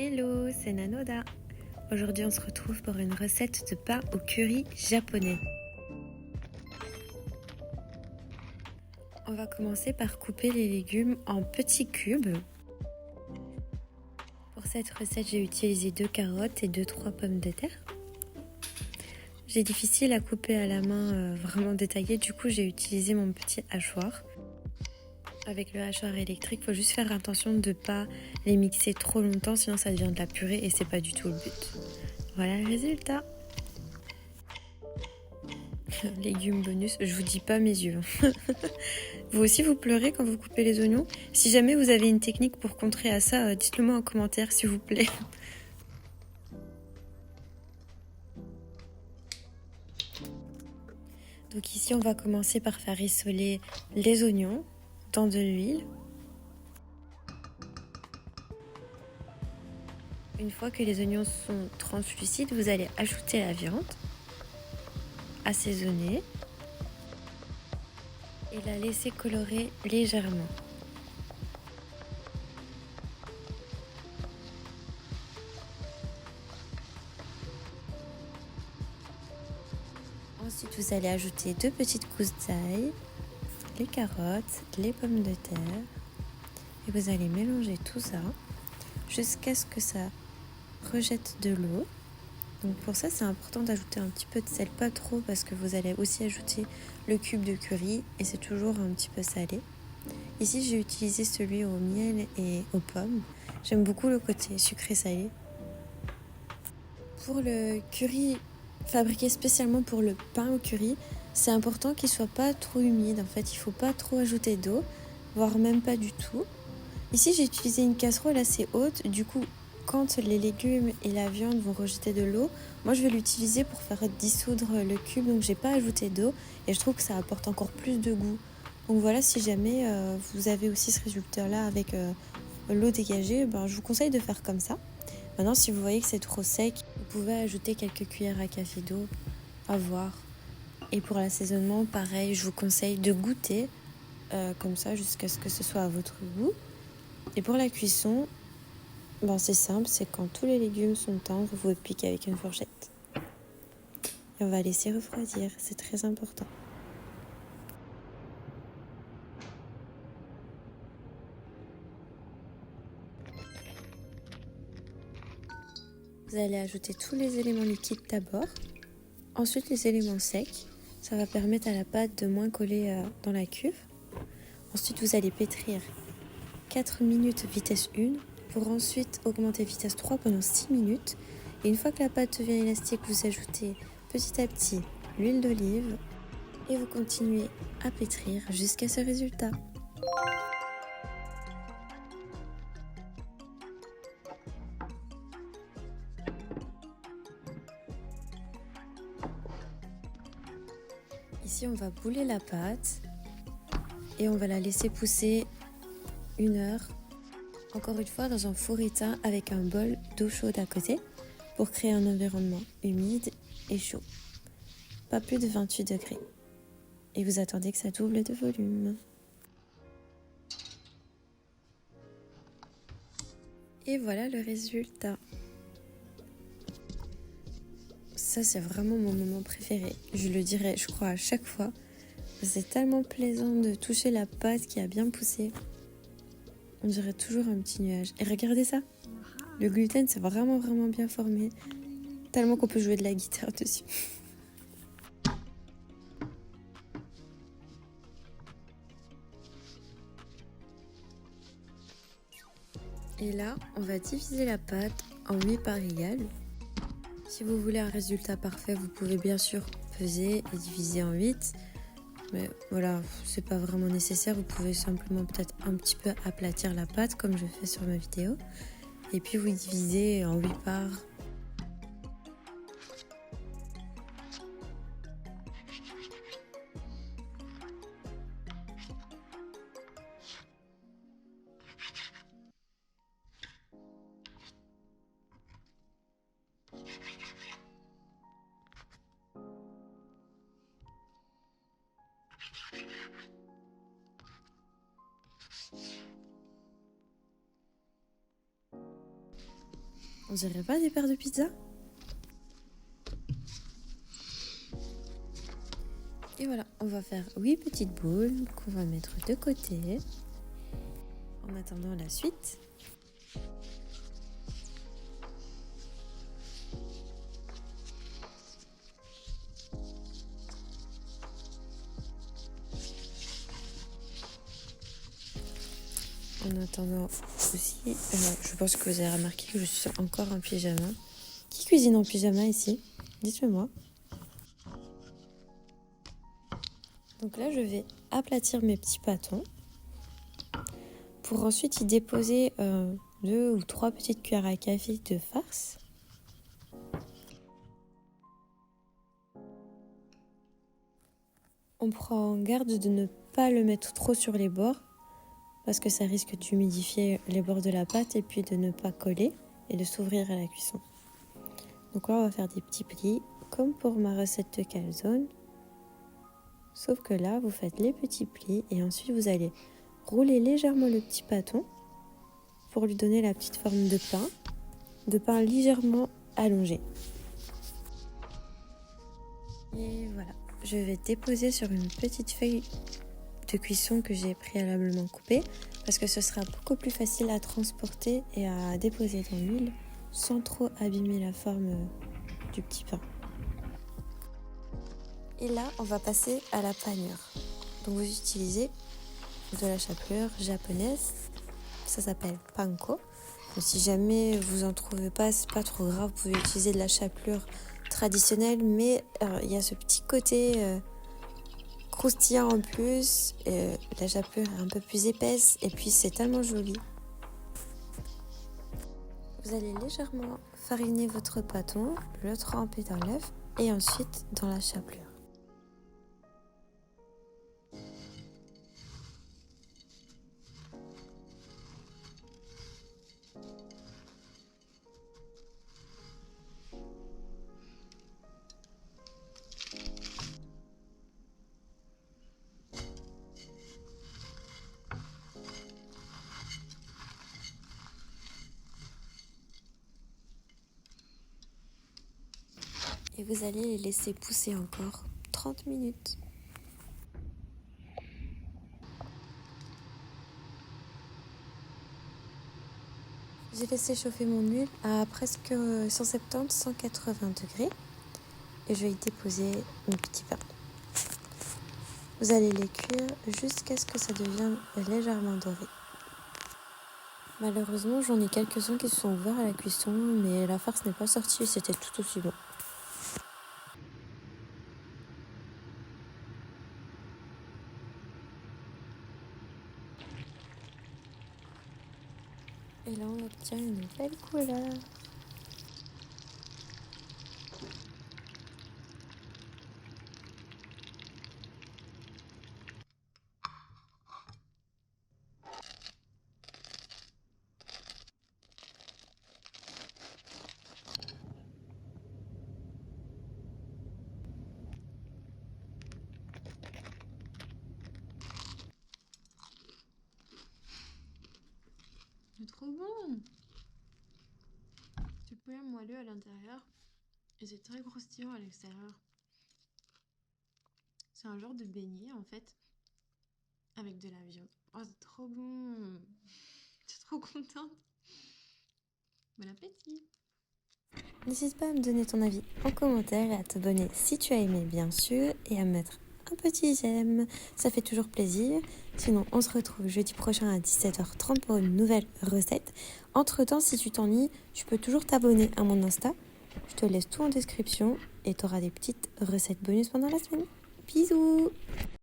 Hello, c'est Nanoda. Aujourd'hui, on se retrouve pour une recette de pain au curry japonais. On va commencer par couper les légumes en petits cubes. Pour cette recette, j'ai utilisé 2 carottes et 2-3 pommes de terre. J'ai difficile à couper à la main vraiment détaillé, du coup j'ai utilisé mon petit hachoir. Avec le hachoir électrique, il faut juste faire attention de ne pas les mixer trop longtemps, sinon ça devient de la purée et c'est pas du tout le but. Voilà le résultat. Légumes bonus, je vous dis pas mes yeux. Vous aussi vous pleurez quand vous coupez les oignons? Si jamais vous avez une technique pour contrer à ça, dites-le moi en commentaire s'il vous plaît. Donc ici on va commencer par faire rissoler les oignons dans de l'huile. Une fois que les oignons sont translucides, vous allez ajouter la viande, assaisonner et la laisser colorer légèrement. Ensuite, vous allez ajouter 2 petites gousses d'ail, les carottes, les pommes de terre et vous allez mélanger tout ça jusqu'à ce que ça rejette de l'eau. Donc pour ça, c'est important d'ajouter un petit peu de sel, pas trop parce que vous allez aussi ajouter le cube de curry et c'est toujours un petit peu salé. Ici, j'ai utilisé celui au miel et aux pommes. J'aime beaucoup le côté sucré-salé. Pour le curry fabriqué spécialement pour le pain au curry, c'est important qu'il soit pas trop humide. En fait, il faut pas trop ajouter d'eau, voire même pas du tout. Ici, j'ai utilisé une casserole assez haute. Du coup, quand les légumes et la viande vont rejeter de l'eau, moi je vais l'utiliser pour faire dissoudre le cube. Donc, j'ai pas ajouté d'eau et je trouve que ça apporte encore plus de goût. Donc voilà, si jamais vous avez aussi ce résultat-là avec l'eau dégagée, je vous conseille de faire comme ça. Maintenant, si vous voyez que c'est trop sec, vous pouvez ajouter quelques cuillères à café d'eau, à voir. Et pour l'assaisonnement, pareil, je vous conseille de goûter comme ça jusqu'à ce que ce soit à votre goût. Et pour la cuisson, c'est simple, c'est quand tous les légumes sont tendres, vous piquez avec une fourchette. Et on va laisser refroidir, c'est très important. Vous allez ajouter tous les éléments liquides d'abord, ensuite les éléments secs. Ça va permettre à la pâte de moins coller dans la cuve. Ensuite, vous allez pétrir 4 minutes vitesse 1 pour ensuite augmenter vitesse 3 pendant 6 minutes. Et une fois que la pâte devient élastique, vous ajoutez petit à petit l'huile d'olive et vous continuez à pétrir jusqu'à ce résultat. Ici, on va bouler la pâte et on va la laisser pousser 1 heure. Encore une fois, dans un four éteint avec un bol d'eau chaude à côté pour créer un environnement humide et chaud. Pas plus de 28 degrés. Et vous attendez que ça double de volume. Et voilà le résultat. Ça, c'est vraiment mon moment préféré. Je le dirais, je crois, à chaque fois. C'est tellement plaisant de toucher la pâte qui a bien poussé. On dirait toujours un petit nuage. Et regardez ça. Le gluten, c'est vraiment bien formé. Tellement qu'on peut jouer de la guitare dessus. Et là, on va diviser la pâte en 8 parts égales. Si vous voulez un résultat parfait, vous pouvez bien sûr peser et diviser en 8. Mais voilà, c'est pas vraiment nécessaire. Vous pouvez simplement peut-être un petit peu aplatir la pâte comme je fais sur ma vidéo. Et puis vous divisez en 8 parts. On dirait pas des paires de pizza? Et voilà, on va faire 8 petites boules qu'on va mettre de côté. En attendant la suite. En attendant aussi, je pense que vous avez remarqué que je suis encore en pyjama. Qui cuisine en pyjama ici? Dites-le moi. Donc là, je vais aplatir mes petits pâtons pour ensuite y déposer 2 ou 3 petites cuillères à café de farce. On prend garde de ne pas le mettre trop sur les bords parce que ça risque d'humidifier les bords de la pâte et puis de ne pas coller et de s'ouvrir à la cuisson. Donc là, on va faire des petits plis comme pour ma recette de calzone. Sauf que là, vous faites les petits plis et ensuite vous allez rouler légèrement le petit pâton pour lui donner la petite forme de pain légèrement allongé. Et voilà, je vais déposer sur une petite feuille de cuisson que j'ai préalablement coupée parce que ce sera beaucoup plus facile à transporter et à déposer dans l'huile sans trop abîmer la forme du petit pain. Et là, on va passer à la panure. Donc vous utilisez de la chapelure japonaise, ça s'appelle panko. Donc, si jamais vous en trouvez pas, c'est pas trop grave, vous pouvez utiliser de la chapelure traditionnelle, mais il y a ce petit côté croustillant en plus, la chapelure est un peu plus épaisse et puis c'est tellement joli. Vous allez légèrement fariner votre pâton, le tremper dans l'œuf et ensuite dans la chapelure. Et vous allez les laisser pousser encore 30 minutes. J'ai laissé chauffer mon huile à presque 170-180 degrés et je vais y déposer mes petits pains. Vous allez les cuire jusqu'à ce que ça devienne légèrement doré. Malheureusement, j'en ai quelques-uns qui se sont ouverts à la cuisson, mais la farce n'est pas sortie et c'était tout aussi bon. Et là, on obtient une belle couleur. C'est trop bon! C'est bien moelleux à l'intérieur et c'est très croustillant à l'extérieur. C'est un genre de beignet en fait, avec de la viande. Oh, c'est trop bon! Je suis trop contente! Bon appétit! N'hésite pas à me donner ton avis en commentaire et à t'abonner si tu as aimé bien sûr et à mettre un petit j'aime, ça fait toujours plaisir. Sinon on se retrouve jeudi prochain à 17h30 pour une nouvelle recette. Entre temps, si tu t'ennuies, tu peux toujours t'abonner à mon Insta. Je te laisse tout en description et tu auras des petites recettes bonus pendant la semaine. Bisous!